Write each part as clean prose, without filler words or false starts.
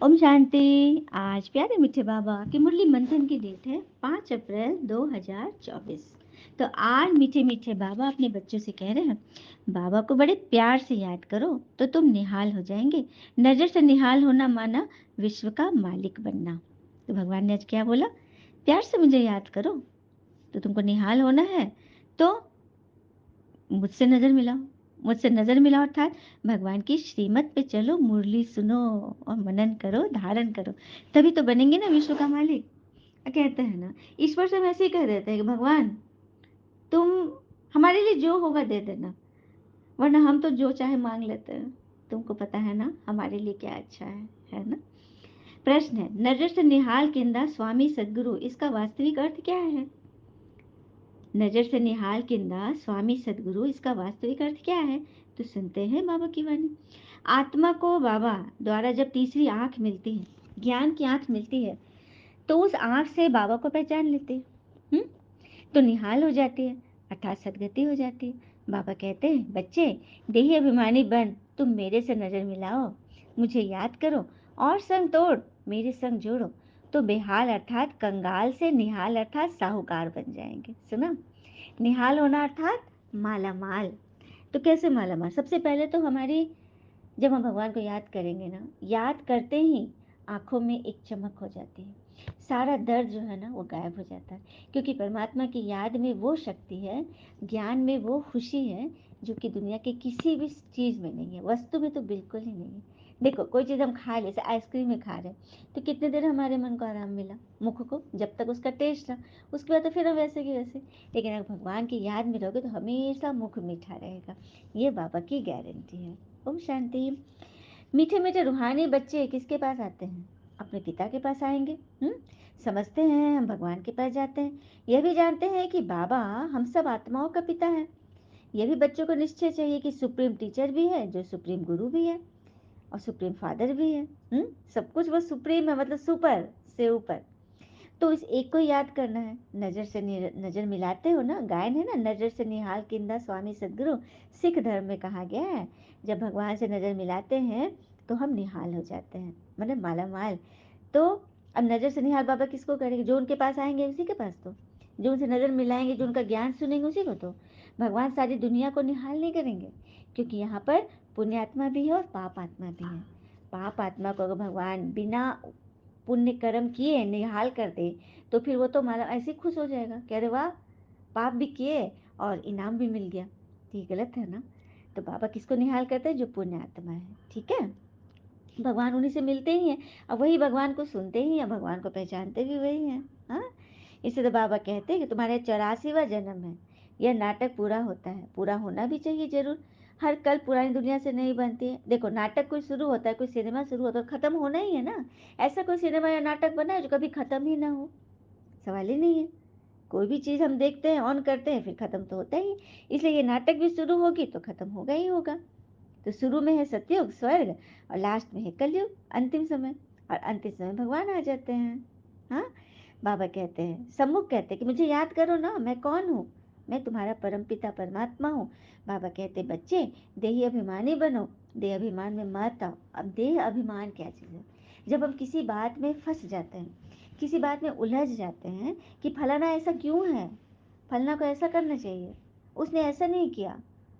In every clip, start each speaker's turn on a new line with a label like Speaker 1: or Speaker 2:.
Speaker 1: ओम शांति। आज प्यारे मीठे बाबा की मुरली मंथन की डेट है 5 अप्रैल 2024। तो आज मीठे मीठे बाबा अपने बच्चों से कह रहे हैं, बाबा को बड़े प्यार से याद करो तो तुम निहाल हो जाएंगे। नजर से निहाल होना माना विश्व का मालिक बनना। तो भगवान ने आज क्या बोला, प्यार से मुझे याद करो तो तुमको निहाल होना है, तो मुझसे नजर मिलाओ। मुझसे नजर मिलाओ अर्थात भगवान की श्रीमत पे चलो, मुरली सुनो और मनन करो, धारण करो, तभी तो बनेंगे ना विश्व का मालिक। कहते हैं ना, ईश्वर से हम ऐसे ही कह देते हैं कि भगवान तुम हमारे लिए जो होगा दे देना, वरना हम तो जो चाहे मांग लेते हैं। तुमको पता है ना हमारे लिए क्या अच्छा है ना। प्रश्न है, नजर से निहाल किंदा स्वामी सदगुरु, इसका वास्तविक अर्थ क्या है? नजर से निहाल किंदा स्वामी सदगुरु, इसका वास्तविक अर्थ क्या है? तो सुनते हैं बाबा की वाणी। आत्मा को बाबा द्वारा जब तीसरी आंख मिलती है, ज्ञान की आंख मिलती है, तो उस आंख से बाबा को पहचान लेते हैं, तो निहाल हो जाती है, अर्थात सदगति हो जाती है। बाबा कहते हैं, बच्चे देही अभिमानी बन, तुम मेरे से नजर मिलाओ, मुझे याद करो और संग तोड़ मेरे संग जोड़ो, तो बेहाल अर्थात कंगाल से निहाल अर्थात साहूकार बन जाएंगे। सुना, निहाल होना अर्थात माला माल। तो कैसे माला माल? सबसे पहले तो हमारी, जब हम भगवान को याद करेंगे ना, याद करते ही आंखों में एक चमक हो जाती है, सारा दर्द जो है ना वो गायब हो जाता है, क्योंकि परमात्मा की याद में वो शक्ति है, ज्ञान में वो खुशी है जो कि दुनिया के किसी भी चीज़ में नहीं है, वस्तु में तो बिल्कुल ही नहीं है। देखो, कोई चीज़ हम खा ले, जैसे आइसक्रीम में खा रहे हैं, तो कितने देर हमारे मन को आराम मिला, मुख को, जब तक उसका टेस्ट रहा, उसके बाद तो फिर हम वैसे की वैसे। लेकिन अगर भगवान की याद में रहोगे तो हमेशा मुख मीठा रहेगा, ये बाबा की गारंटी है। ओम शांति। मीठे मीठे रूहानी बच्चे किसके पास आते हैं? अपने पिता के पास आएंगे। समझते हैं हम भगवान के पास जाते हैं, यह भी जानते हैं कि बाबा हम सब आत्माओं का पिता है। यह भी बच्चों को निश्चय चाहिए कि सुप्रीम टीचर भी है, जो सुप्रीम गुरु भी है, और सुप्रीम फादर भी है। सब कुछ वो सुप्रीम है, मतलब सुपर से ऊपर। तो इस एक को याद करना है। नजर से नजर मिलाते हो ना, गायन है ना, नजर से निहाल किंदा स्वामी सदगुरु, सिख धर्म में कहा गया है, जब भगवान से नजर मिलाते हैं तो हम निहाल हो जाते हैं, मतलब माला माल। तो अब नजर से निहाल बाबा किसको करेंगे? जो उनके पास आएंगे उसी के पास, तो जो उनसे नजर मिलाएंगे, जो उनका ज्ञान सुनेंगे उसी को। तो भगवान सारी दुनिया को निहाल नहीं करेंगे, क्योंकि यहाँ पर पुण्यात्मा भी है और पाप आत्मा भी है। पाप आत्मा को अगर भगवान बिना पुण्य कर्म किए निहाल कर दे, तो फिर वो तो माला ऐसे खुश हो जाएगा, कह रहे वाह, पाप भी किए और इनाम भी मिल गया। तो ये गलत है ना। तो बाबा किसको निहाल करते हैं? जो पुण्य आत्मा है, ठीक है। भगवान उन्हीं से मिलते ही हैं, अब वही भगवान को सुनते ही हैं, भगवान को पहचानते भी वही हैं। हाँ, इससे तो बाबा कहते हैं कि तुम्हारे 84वां जन्म है, यह नाटक पूरा होता है, पूरा होना भी चाहिए जरूर। हर कल पुरानी दुनिया से नहीं बनती है। देखो, नाटक कोई शुरू होता है, कोई सिनेमा शुरू होता है, खत्म होना ही है ना। ऐसा कोई सिनेमा या नाटक बना है जो कभी खत्म ही ना हो? सवाल ही नहीं है। कोई भी चीज़ हम देखते हैं, ऑन करते हैं, फिर खत्म तो होता ही। इसलिए ये नाटक भी शुरू होगी तो खत्म होगा ही होगा। तो शुरू में है सतयुग स्वर्ग, और लास्ट में है कलयुग, अंतिम समय। और अंतिम समय भगवान आ जाते हैं। हाँ, बाबा कहते हैं, सम्मुख कहते हैं कि मुझे याद करो ना, मैं कौन हूँ? मैं तुम्हारा परमपिता परमात्मा हूँ। बाबा कहते, बच्चे देही अभिमानी बनो, देह अभिमान में मत आओ। अब देह अभिमान क्या चीज़ है? जब हम किसी बात में फंस जाते हैं, किसी बात में उलझ जाते हैं कि फलाना ऐसा क्यों है, फलाना को ऐसा करना चाहिए, उसने ऐसा नहीं किया,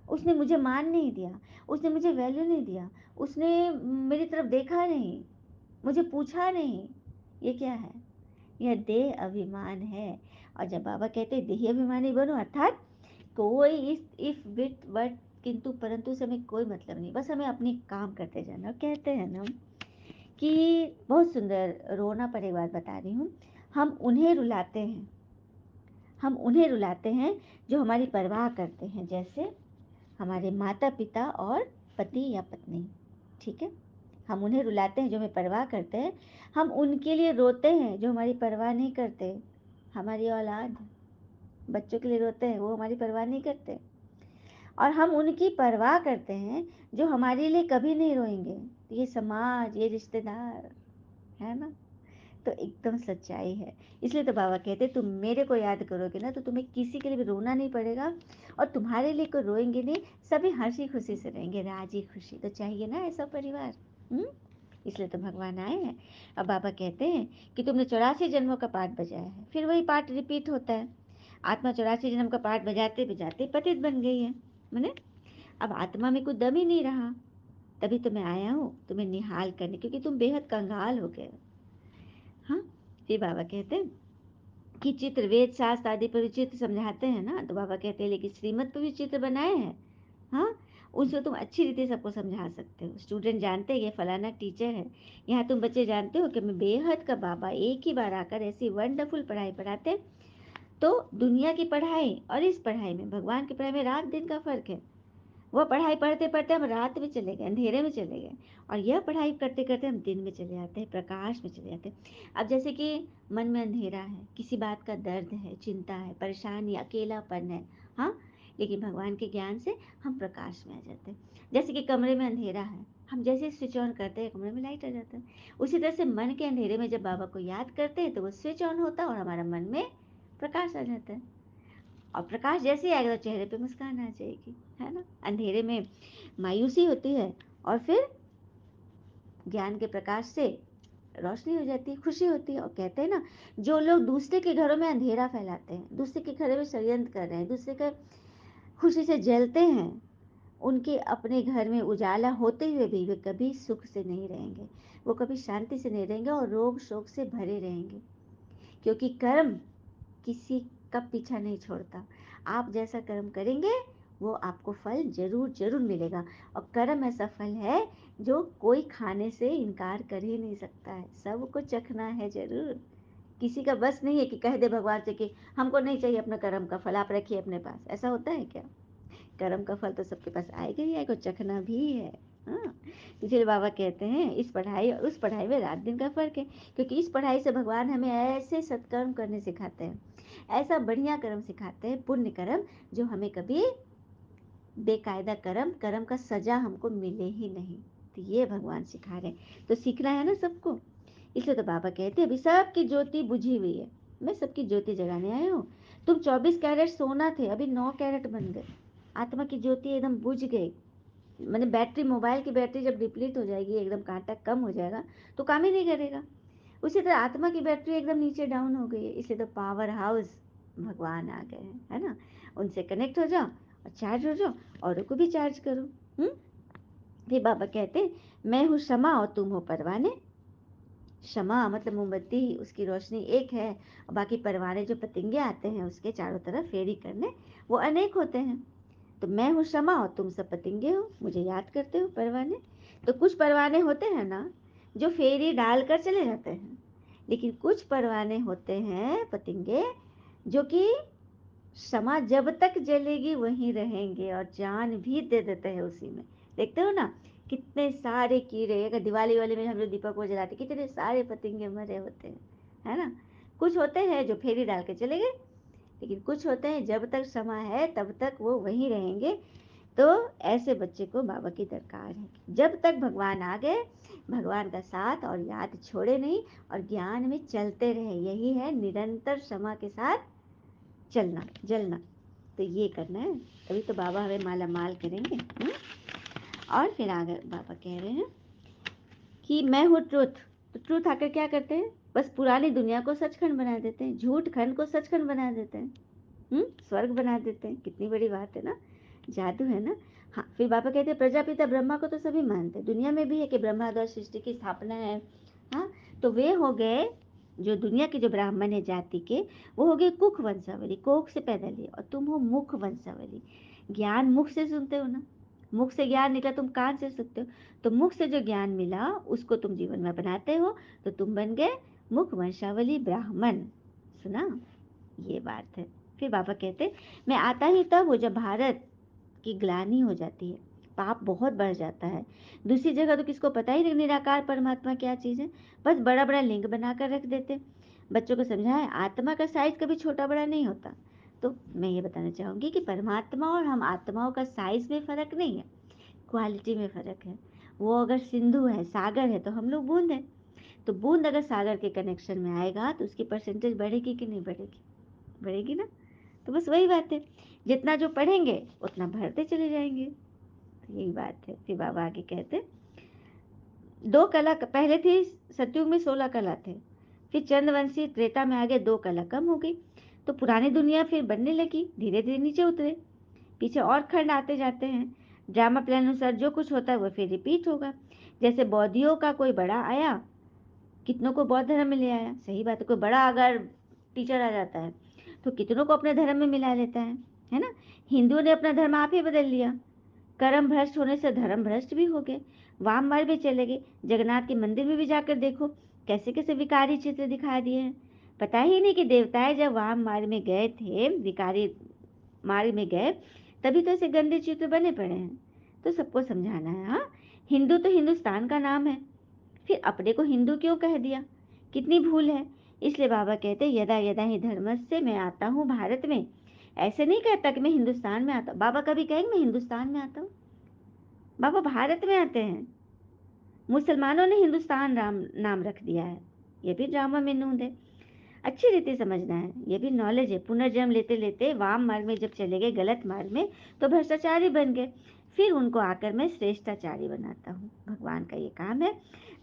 Speaker 1: उसने मुझे मान नहीं दिया, उसने मुझे वैल्यू नहीं दिया, उसने मेरी तरफ देखा नहीं, मुझे पूछा नहीं, ये क्या है? यह देह अभिमान है। और जब बाबा कहते हैं देह अभिमानी बनो, अर्थात कोई इफ विथ बट किंतु परंतु से हमें कोई मतलब नहीं, बस हमें अपनी काम करते जाना। कहते हैं ना कि बहुत सुंदर, रोना पर एक बात बता रही हूँ, हम उन्हें रुलाते हैं, हम उन्हें रुलाते हैं जो हमारी परवाह करते हैं, जैसे हमारे माता पिता और पति या पत्नी, ठीक है। हम उन्हें रुलाते हैं जो हमें परवाह करते हैं, हम उनके लिए रोते हैं जो हमारी परवाह नहीं करते। हमारी औलाद, बच्चों के लिए रोते हैं, वो हमारी परवाह नहीं करते। और हम उनकी परवाह करते हैं जो हमारे लिए कभी नहीं रोएंगे। तो ये समाज, ये रिश्तेदार, है ना। तो एकदम सच्चाई है। इसलिए तो बाबा कहते तुम मेरे को याद करोगे ना, तो तुम्हें किसी के लिए भी रोना नहीं पड़ेगा, और तुम्हारे लिए कोई रोएंगे नहीं, सभी हंसी खुशी से रहेंगे, राजी खुशी। तो चाहिए ना ऐसा परिवार। इसलिए तो भगवान आए हैं। अब बाबा कहते हैं कि तुमने 84 जन्मों का पाठ बजाया है, फिर वही पाठ रिपीट होता है। आत्मा 84 जन्म का पाठ बजाते बजाते पतित बन गई है, मैंने अब आत्मा में कुछ दम ही नहीं रहा। तभी तो मैं आया हूँ तुम्हें निहाल करने, क्योंकि तुम बेहद कंगाल हो गए। हाँ, फिर बाबा कहते हैं कि चित्र वेद शास्त्र आदि पर भी चित्र समझाते हैं ना, तो बाबा कहते हैं लेकिन श्रीमत पर भी चित्र बनाए हैं। हाँ, उनसे तुम अच्छी रीति सबको समझा सकते हो। स्टूडेंट जानते हैं ये फलाना टीचर है, यहाँ तुम बच्चे जानते हो कि मैं बेहद का बाबा एक ही बार आकर ऐसी वंडरफुल पढ़ाई पढ़ाते। तो दुनिया की पढ़ाई और इस पढ़ाई में, भगवान की पढ़ाई में रात दिन का फर्क है। वह पढ़ाई पढ़ते पढ़ते हम रात में चले गए, अंधेरे में चले गए, और यह पढ़ाई करते करते हम दिन में चले जाते हैं, प्रकाश में चले जाते हैं। अब जैसे कि मन में अंधेरा है, किसी बात का दर्द है, चिंता है, परेशानी, अकेलापन है, हाँ, लेकिन भगवान के ज्ञान से हम प्रकाश में आ जाते हैं। जैसे कि कमरे में अंधेरा है, हम जैसे स्विच ऑन करते हैं कमरे में लाइट आ जाता है। उसी तरह से मन के अंधेरे में जब बाबा को याद करते हैं तो वो स्विच ऑन होता है और हमारा मन में प्रकाश आ जाता है। और प्रकाश जैसे ही आएगा तो चेहरे पे मुस्कान आ जाएगी, है ना। अंधेरे में मायूसी होती है और फिर ज्ञान के प्रकाश से रोशनी हो जाती है, खुशी होती है। और कहते हैं ना, जो लोग दूसरे के घरों में अंधेरा फैलाते हैं, दूसरे के घरों में षड्यंत्र कर रहे हैं, दूसरे के खुशी से जलते हैं, उनके अपने घर में उजाला होते हुए भी वे कभी सुख से नहीं रहेंगे, वो कभी शांति से नहीं रहेंगे और रोग शोक से भरे रहेंगे। क्योंकि कर्म किसी का पीछा नहीं छोड़ता। आप जैसा कर्म करेंगे वो आपको फल जरूर जरूर मिलेगा। और कर्म ऐसा फल है जो कोई खाने से इनकार कर ही नहीं सकता है, सबको चखना है जरूर। किसी का बस नहीं है कि कह दे भगवान से कि हमको नहीं चाहिए अपना कर्म का फल, आप रखिए अपने पास। ऐसा होता है क्या? कर्म का फल तो सबके पास आएगा ही आएगा, चखना भी है। हाँ, इसलिए बाबा कहते हैं इस पढ़ाई और उस पढ़ाई में रात दिन का फर्क है। क्योंकि इस पढ़ाई से भगवान हमें ऐसे सत्कर्म करने सिखाते हैं, ऐसा बढ़िया कर्म सिखाते हैं, पुण्य कर्म, जो हमें कभी बेकायदा कर्म कर्म का सजा हमको मिले ही नहीं। तो ये भगवान सिखा रहे हैं, तो सीखना है ना सबको। इसलिए तो बाबा कहते हैं अभी सबकी ज्योति बुझी हुई है, मैं सबकी ज्योति जगाने आया हूँ। तुम 24 कैरेट सोना थे, अभी 9 कैरेट बन गए। आत्मा की ज्योति एकदम बुझ गई। मैंने बैटरी, मोबाइल की बैटरी जब डिप्लीट हो जाएगी, एकदम कांटा कम हो जाएगा तो काम ही नहीं करेगा। उसी तरह आत्मा की बैटरी एकदम नीचे डाउन हो गई है, इसलिए तो पावर हाउस भगवान आ गए हैं, है ना। उनसे कनेक्ट हो जाओ और चार्ज हो जाओ, औरों को भी चार्ज करो। फिर बाबा कहते हैं मैं हूँ क्षमा और तुम हो परवाने। क्षमा मतलब मोमबत्ती, उसकी रोशनी एक है, और बाकी परवाने जो पतंगे आते हैं उसके चारों तरफ फेरी करने, वो अनेक होते हैं। तो मैं हूँ क्षमा और तुम सब पतंगे हो, मुझे याद करते हो परवाने। तो कुछ परवाने होते हैं ना जो फेरी डालकर चले जाते हैं, लेकिन कुछ परवाने होते हैं पतंगे जो कि क्षमा जब तक जलेगी वहीं रहेंगे और जान भी दे देते हैं उसी में। देखते हो ना कितने सारे कीड़े, अगर दिवाली वाले में हम लोग दीपक को जलाते कितने सारे पतंगे मरे होते हैं, है ना। कुछ होते हैं जो फेरी डाल के चले गए, लेकिन कुछ होते हैं जब तक क्षमा है तब तक वो वहीं रहेंगे। तो ऐसे बच्चे को बाबा की दरकार है, जब तक भगवान आ गए भगवान का साथ और याद छोड़े नहीं और ज्ञान में चलते रहे। यही है निरंतर क्षमा के साथ चलना, जलना। तो ये करना है, तभी तो बाबा हमें माला माल करेंगे। और फिर आगे बाबा कह रहे हैं कि मैं हूँ ट्रुथ। तो ट्रुथ आकर क्या करते हैं, बस पुरानी दुनिया को सचखंड बना देते हैं, झूठ खंड को सचखंड बना देते हैं, स्वर्ग बना देते हैं। कितनी बड़ी बात है ना, जादू है ना। हाँ, फिर बाबा कहते हैं प्रजापिता ब्रह्मा को तो सभी मानते हैं, दुनिया में भी है कि ब्रह्मा द्वारा सृष्टि की स्थापना है। हाँ, तो वे हो गए जो दुनिया के जो ब्राह्मण है जाति के, वो हो गए कुख वंशावली, कोख से पैदा लिए, और तुम हो मुख वंशावली। ज्ञान मुख से सुनते हो ना, मुख से ज्ञान निकला, तुम कान से सुनते हो, तो मुख से जो ज्ञान मिला उसको तुम जीवन में बनाते हो, तो तुम बन गए मुख वंशावली ब्राह्मण। सुना, ये बात है। फिर बाबा कहते मैं आता ही तब हो जब भारत की ग्लानि हो जाती है, पाप बहुत बढ़ जाता है। दूसरी जगह तो किसको पता ही नहीं निराकार परमात्मा क्या चीज़ है, बस बड़ा बड़ा लिंग बनाकर रख देते। बच्चों को समझाएं आत्मा का साइज कभी छोटा बड़ा नहीं होता। तो मैं ये बताना चाहूँगी कि परमात्मा और हम आत्माओं का साइज में फ़र्क नहीं है, क्वालिटी में फ़र्क है। वो अगर सिंधु है, सागर है, तो हम लोग बूंद हैं। तो बूंद अगर सागर के कनेक्शन में आएगा तो उसकी परसेंटेज बढ़ेगी कि नहीं बढ़ेगी? बढ़ेगी ना। तो बस वही बात है, जितना जो पढ़ेंगे उतना भरते चले जाएंगे। तो यही बात है। फिर बाबा आगे कहते दो कला पहले थी, सतयुग में 16 कला थे, फिर चंद्रवंशी त्रेता में आ गए, 2 कला कम हो गई, तो पुरानी दुनिया फिर बनने लगी, धीरे धीरे नीचे उतरे, पीछे और खंड आते जाते हैं। ड्रामा प्लान अनुसार जो कुछ होता है वो फिर रिपीट होगा। जैसे बौद्धियों का कोई बड़ा आया, कितनों को बौद्ध धर्म में ले आया, सही बात है, कोई बड़ा अगर टीचर आ जाता है तो कितनों को अपने धर्म में मिला लेता है ना। हिंदुओं ने अपना धर्म आप ही बदल लिया, कर्म भ्रष्ट होने से धर्म भ्रष्ट भी हो गए, वाम मार्ग भी चले गए। जगन्नाथ के मंदिर में भी जाकर देखो कैसे कैसे विकारी चित्र दिखा दिए हैं। पता ही नहीं कि देवताएं जब वाम मार्ग में गए थे, विकारी मार्ग में गए, तभी तो ऐसे गंदे चित्र बने पड़े हैं। तो सबको समझाना है। हाँ, हिंदू तो हिंदुस्तान का नाम है, फिर अपने को हिंदू क्यों कह दिया, कितनी भूल है। इसलिए बाबा कहते यदा यदा ही धर्मस्य, मैं आता हूँ भारत में। ऐसे नहीं कहता कि मैं हिंदुस्तान में आता हूँ, बाबा कभी कहेंगे मैं हिंदुस्तान में आता हूँ, बाबा भारत में आते हैं। मुसलमानों ने हिंदुस्तान राम नाम रख दिया है, ये भी ड्रामा में नूंद है, अच्छी रीति समझना है, ये भी नॉलेज है। पुनर्जन्म लेते लेते वाम मार्ग में जब चले गए, गलत मार्ग में, तो भ्रष्टाचारी बन गए, फिर उनको आकर मैं श्रेष्ठाचारी बनाता हूँ, भगवान का ये काम है।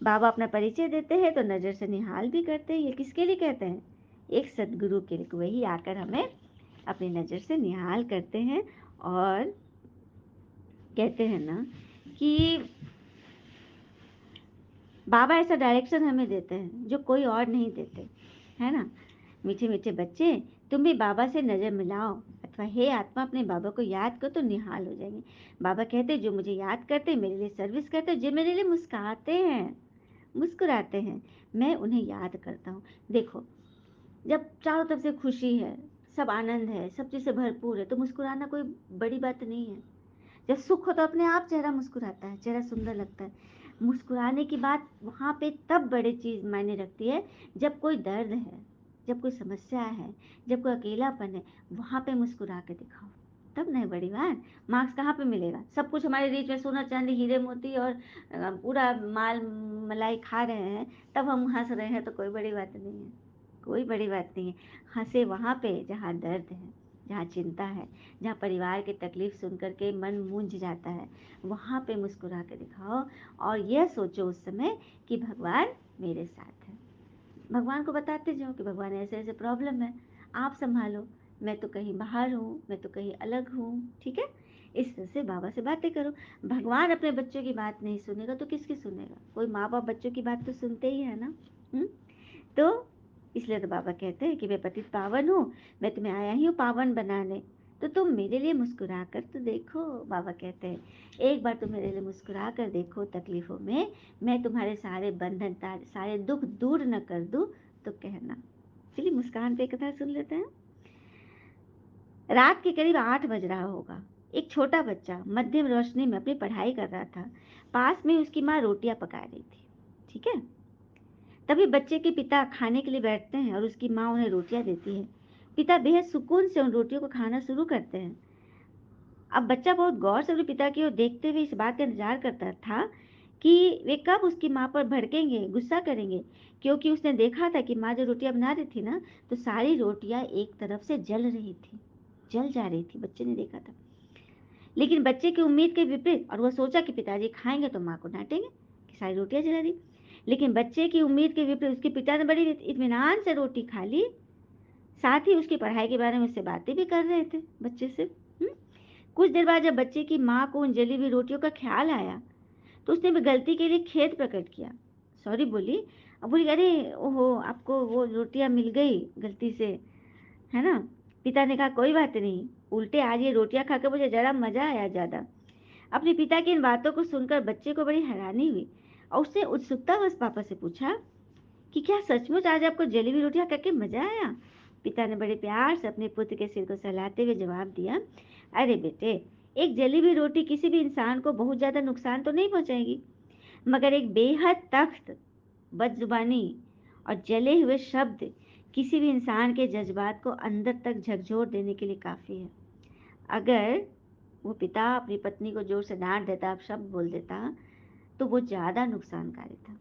Speaker 1: बाबा अपना परिचय देते हैं तो नज़र से निहाल भी करते हैं। ये किसके लिए कहते हैं, एक सदगुरु के लिए, वही आकर हमें अपनी नज़र से निहाल करते हैं और कहते हैं ना कि बाबा ऐसा डायरेक्शन हमें देते हैं जो कोई और नहीं देते, है ना। मीठे मीठे बच्चे, तुम भी बाबा से नज़र मिलाओ, अथवा हे आत्मा अपने बाबा को याद करो तो निहाल हो जाएंगे। बाबा कहते जो मुझे याद करते, मेरे लिए सर्विस करते, जो मेरे लिए मुस्कुराते हैं, मुस्कुराते हैं, मैं उन्हें याद करता हूँ। देखो, जब चारों तरफ से खुशी है, सब आनंद है, सब चीज़ से भरपूर है, तो मुस्कुराना कोई बड़ी बात नहीं है। जब सुख हो तो अपने आप चेहरा मुस्कुराता है, चेहरा सुंदर लगता है। मुस्कुराने की बात वहाँ पे तब बड़ी चीज़ मायने रखती है जब कोई दर्द है, जब कोई समस्या है, जब कोई अकेलापन है, वहाँ पे मुस्कुरा के दिखाओ, तब नहीं बड़ी बात। मार्क्स कहाँ पे मिलेगा, सब कुछ हमारे रीच में सोना चांदी हीरे मोती और पूरा माल मलाई खा रहे हैं, तब हम हंस रहे हैं, तो कोई बड़ी बात नहीं है, कोई बड़ी बात नहीं है। हंसे वहाँ पे जहाँ दर्द है, जहाँ चिंता है, जहाँ परिवार की तकलीफ सुन कर के मन मूंझ जाता है, वहाँ पे मुस्कुरा के दिखाओ और यह सोचो उस समय कि भगवान मेरे साथ है। भगवान को बताते जाओ कि भगवान ऐसे ऐसे प्रॉब्लम है, आप संभालो, मैं तो कहीं बाहर हूँ, मैं तो कहीं अलग हूँ, ठीक है। इस तरह से बाबा से बातें करो। भगवान अपने बच्चों की बात नहीं सुनेगा तो किसकी सुनेगा, कोई माँ बाप बच्चों की बात तो सुनते ही है ना। तो इसलिए तो बाबा कहते हैं कि मैं पतित पावन हूँ, मैं तुम्हें आया ही हूँ पावन बनाने, तो तुम मेरे लिए मुस्कुरा कर तो देखो। बाबा कहते हैं एक बार तुम मेरे लिए मुस्कुरा कर देखो तकलीफ़ों में, मैं तुम्हारे सारे बंधन सारे दुख दूर न कर दूँ तो कहना। चलिए मुस्कान पे कथा सुन लेते हैं। रात के करीब 8 बज रहा होगा। एक छोटा बच्चा मध्यम रोशनी में अपनी पढ़ाई कर रहा था, पास में उसकी माँ रोटियां पका रही थी, ठीक है। तभी बच्चे के पिता खाने के लिए बैठते हैं और उसकी माँ उन्हें रोटियां देती है। पिता बेहद सुकून से उन रोटियों को खाना शुरू करते हैं। अब बच्चा बहुत गौर से अपने पिता की ओर देखते हुए इस बात का इंतजार करता था कि वे कब उसकी माँ पर भड़केंगे, गुस्सा करेंगे, क्योंकि उसने देखा था कि माँ जो रोटियां बना रही थी ना, तो सारी रोटियां एक तरफ से जल रही थी, जल जा रही थी, बच्चे ने देखा था। लेकिन बच्चे की उम्मीद के विपरीत, और वह सोचा कि पिताजी खाएंगे तो माँ को डांटेंगे कि सारी रोटियां जला दी। लेकिन बच्चे की उम्मीद के विपरीत उसके पिता ने बड़ी इत्मीनान से रोटी खा ली, साथ ही उसकी पढ़ाई के बारे में उससे बातें भी कर रहे थे बच्चे से। कुछ देर बाद जब बच्चे की माँ को उन जली हुई रोटियों का ख्याल आया तो उसने भी गलती के लिए खेद प्रकट किया, सॉरी बोली। अब बोली अरे ओहो, आपको वो रोटियां मिल गई गलती से, है ना। पिता ने कहा कोई बात नहीं, उल्टे आज ये रोटियां खाकर मुझे जरा मजा आया ज्यादा। अपने पिता की इन बातों को सुनकर बच्चे को बड़ी हैरानी हुई और उसने उत्सुकतावश पापा से पूछा कि क्या सचमुच आज आपको जली हुई रोटियां करके मजा आया। पिता ने बड़े प्यार से अपने पुत्र के सिर को सहलाते हुए जवाब दिया, अरे बेटे, एक जली हुई रोटी किसी भी इंसान को बहुत ज्यादा नुकसान तो नहीं पहुंचाएगी, मगर एक बेहद तख्त बदजुबानी और जले हुए शब्द किसी भी इंसान के जज्बात को अंदर तक झकझोर देने के लिए काफी है। अगर वो पिता अपनी पत्नी को जोर से डांट देता, शब्द बोल देता, तो वो ज्यादा नुकसानकारी था,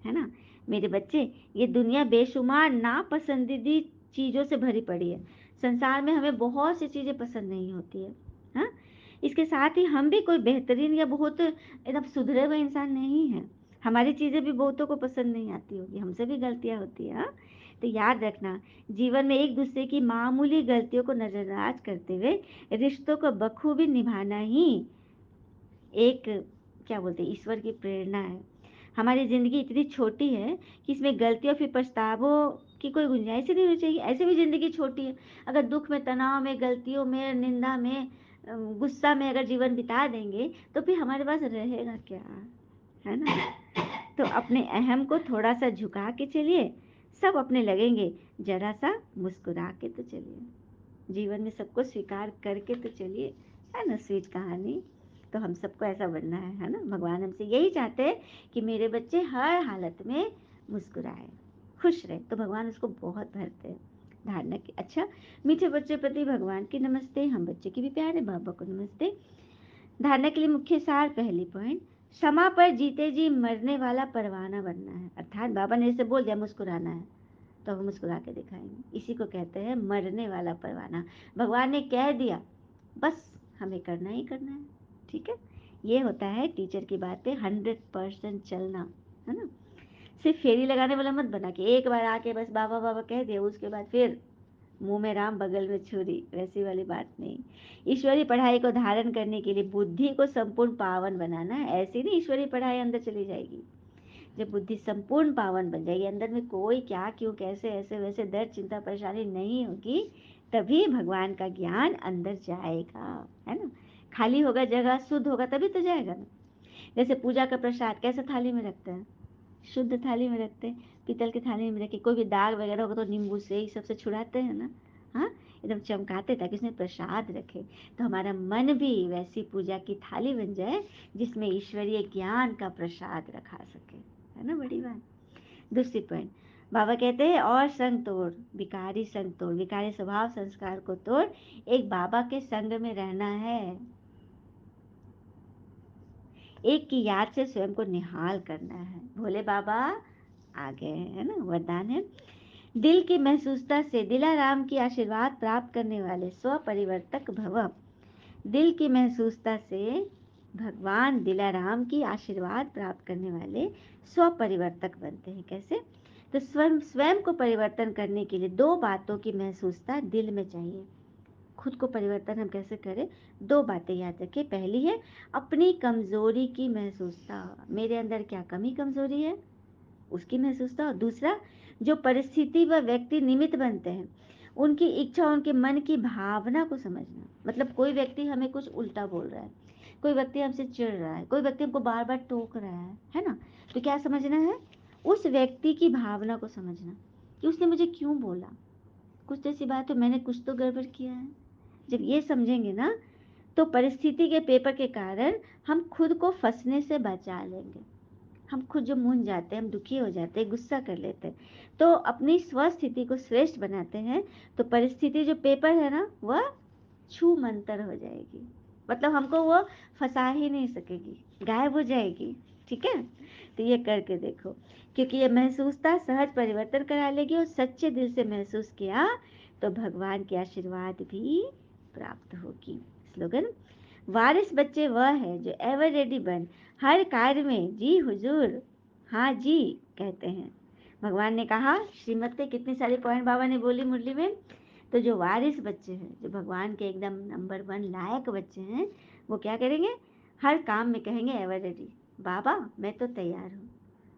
Speaker 1: है ना। मेरे बच्चे, ये दुनिया बेशुमार नापसंदीदा चीजों से भरी पड़ी है। संसार में हमें बहुत सी चीजें पसंद नहीं होती है, हाँ। इसके साथ ही हम भी कोई बेहतरीन या बहुत एकदम सुधरे हुए इंसान नहीं है। हमारी चीज़ें भी बहुतों को पसंद नहीं आती होगी, हमसे भी गलतियाँ होती हैं, हाँ? तो याद रखना, जीवन में एक दूसरे की मामूली गलतियों को नज़रअंदाज करते हुए रिश्तों को बखूबी निभाना ही एक, क्या बोलते हैं, ईश्वर की प्रेरणा है। हमारी ज़िंदगी इतनी छोटी है कि इसमें गलतियों फिर पछतावों की कोई गुंजाइश ही नहीं होनी चाहिए। ऐसे भी ज़िंदगी छोटी है, अगर दुख में, तनाव में, गलतियों में, निंदा में, गुस्सा में अगर जीवन बिता देंगे तो फिर हमारे पास रहेगा क्या, है ना? तो अपने अहम को थोड़ा सा झुका के चलिए, सब अपने लगेंगे, जरा सा मुस्कुरा के तो चलिए, जीवन में सबको स्वीकार करके तो चलिए, है ना? स्वीट कहानी। तो हम सबको ऐसा बनना है ना? भगवान हमसे यही चाहते हैं कि मेरे बच्चे हर हालत में मुस्कुराए, खुश रहे, तो भगवान उसको बहुत भरते हैं। धारणा की, अच्छा, मीठे बच्चे प्रति भगवान की नमस्ते, हम बच्चे की भी प्यारे बाबा को नमस्ते। धारणा के लिए मुख्य सार, पहली पॉइंट, क्षमा पर जीते जी मरने वाला परवाना बनना है। अर्थात बाबा ने इसे बोल दिया मुस्कुराना है, तो हम मुस्कुरा के दिखाएंगे। इसी को कहते हैं मरने वाला परवाना। भगवान ने कह दिया, बस हमें करना ही करना है, ठीक है? ये होता है टीचर की बात पे 100% चलना, है ना? सिर्फ फेरी लगाने वाला मत बना कि एक बार आके बस बाबा बाबा कह दिया, उसके बाद फिर मुंह में राम बगल में छुरी, वैसी वाली बात नहीं। ईश्वरीय पढ़ाई को धारण करने के लिए बुद्धि को संपूर्ण पावन बनाना है। ऐसी नहीं ईश्वरीय पढ़ाई अंदर चली जाएगी। जब बुद्धि संपूर्ण पावन बन जाएगी, अंदर में कोई क्या क्यों कैसे ऐसे वैसे दर्द चिंता परेशानी नहीं होगी, तभी भगवान का ज्ञान अंदर जाएगा, है ना? खाली होगा जगह, शुद्ध होगा तभी तो जाएगा ना। जैसे पूजा का प्रसाद कैसे थाली में रखते हैं, शुद्ध थाली में रखते हैं, पीतल की थाली में रखे, कोई भी दाग वगैरह होगा तो नींबू से ही सबसे छुड़ाते हैं ना, हाँ, एकदम चमकाते ताकि उसमें प्रसाद रखे। तो हमारा मन भी वैसी पूजा की थाली बन जाए जिसमें ईश्वरीय ज्ञान का प्रसाद रखा सके, है ना? बड़ी बात। दूसरी पॉइंट, बाबा कहते हैं और संग तोड़, विकारी संग तोड़, विकारी स्वभाव संस्कार को तोड़, एक बाबा के संग में रहना है, एक की याद से स्वयं को निहाल करना है। भोले बाबा आ गए, है ना? वरदान है, दिल की महसूसता से दिलाराम की आशीर्वाद प्राप्त करने वाले स्व परिवर्तक भव। दिल की महसूसता से भगवान दिलाराम की आशीर्वाद प्राप्त करने वाले स्व परिवर्तक बनते हैं। कैसे? तो स्वयं स्वयं को परिवर्तन करने के लिए दो बातों की महसूसता दिल में चाहिए। खुद को परिवर्तन हम कैसे करें? दो बातें याद रखें। पहली है अपनी कमजोरी की महसूसता, मेरे अंदर क्या कमी कमजोरी है उसकी महसूसता। और दूसरा, जो परिस्थिति व व्यक्ति निमित्त बनते हैं उनकी इच्छा, उनके मन की भावना को समझना। मतलब कोई व्यक्ति हमें कुछ उल्टा बोल रहा है, कोई व्यक्ति हमसे चिढ़ रहा है, कोई व्यक्ति हमको बार बार टोक रहा है ना? तो क्या समझना है? उस व्यक्ति की भावना को समझना कि उसने मुझे क्यों बोला, कुछ ऐसी बात है, मैंने कुछ तो गड़बड़ किया है। जब ये समझेंगे ना, तो परिस्थिति के पेपर के कारण हम खुद को फंसने से बचा लेंगे। हम खुद जो मूंझ जाते हैं, हम दुखी हो जाते हैं, गुस्सा कर लेते हैं, तो अपनी स्वस्थिति को श्रेष्ठ बनाते हैं, तो परिस्थिति जो पेपर है ना, वह छू मंतर हो जाएगी। मतलब हमको वो फंसा ही नहीं सकेगी, गायब हो जाएगी, ठीक है? तो ये करके देखो, क्योंकि ये महसूसता सहज परिवर्तन करा लेगी, और सच्चे दिल से महसूस किया तो भगवान के आशीर्वाद भी प्राप्त होगी। स्लोगन, वारिस बच्चे वह है जो एवर रेडी बन हर कार्य में जी हुजूर हाँ जी कहते हैं। भगवान ने कहा, श्रीमत पे कितनी सारी पॉइंट बाबा ने बोली मुरली में। तो जो वारिस बच्चे हैं, जो भगवान के एकदम नंबर 1 लायक बच्चे हैं, वो क्या करेंगे? हर काम में कहेंगे एवर रेडी, बाबा मैं तो तैयार हूँ।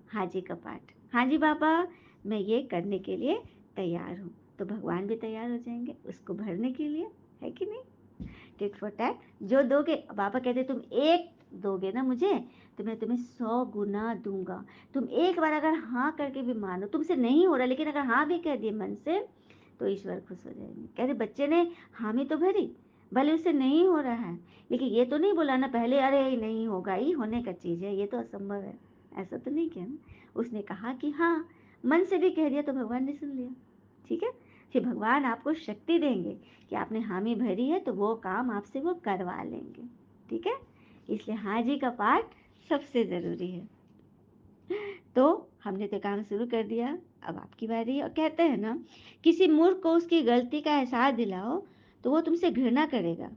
Speaker 1: हाँ जी का पाठ, हाँ जी बाबा मैं ये करने के लिए तैयार हूँ। तो भगवान भी तैयार हो जाएंगे उसको भरने के लिए, है कि नहीं? टिट फॉर टैट, जो दोगे, बाबा कहते तुम एक दोगे ना मुझे, तो मैं तुम्हें 100 गुना दूंगा। तुम एक बार अगर हाँ करके भी मानो, तुमसे नहीं हो रहा लेकिन अगर हाँ भी कह दिए मन से, तो ईश्वर खुश हो जाएंगे। कह रहे बच्चे ने हामी तो भरी, भले उससे नहीं हो रहा है, लेकिन ये तो नहीं बोला ना पहले, अरे नहीं होगा, ही होने का चीज है, ये तो असंभव है, ऐसा तो नहीं किया ना। उसने कहा कि हाँ, मन से भी कह दिया तो भगवान ने सुन लिया, ठीक है? फिर भगवान आपको शक्ति देंगे कि आपने हामी भरी है तो वो काम आपसे वो करवा लेंगे, ठीक है? इसलिए हाँ जी का पाठ सबसे जरूरी है। तो हमने तो काम शुरू कर दिया, अब आपकी बारी है। और कहते हैं ना, किसी मूर्ख को उसकी गलती का एहसास दिलाओ तो वो तुमसे घृणा करेगा,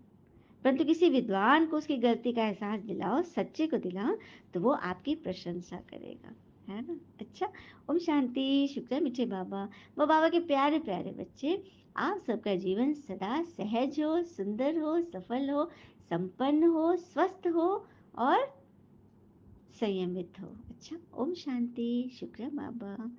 Speaker 1: परंतु किसी विद्वान को उसकी गलती का एहसास दिलाओ, सच्चे को दिलाओ, तो वो आपकी प्रशंसा करेगा, है ना? अच्छा, ओम शांति, शुक्र है मीठे बाबा। वो बाबा के प्यारे-प्यारे बच्चे, आप सबका जीवन सदा सहज हो, सुंदर हो, सफल हो, संपन्न हो, स्वस्थ हो और संयमित हो। अच्छा, ओम शांति, शुक्र है बाबा।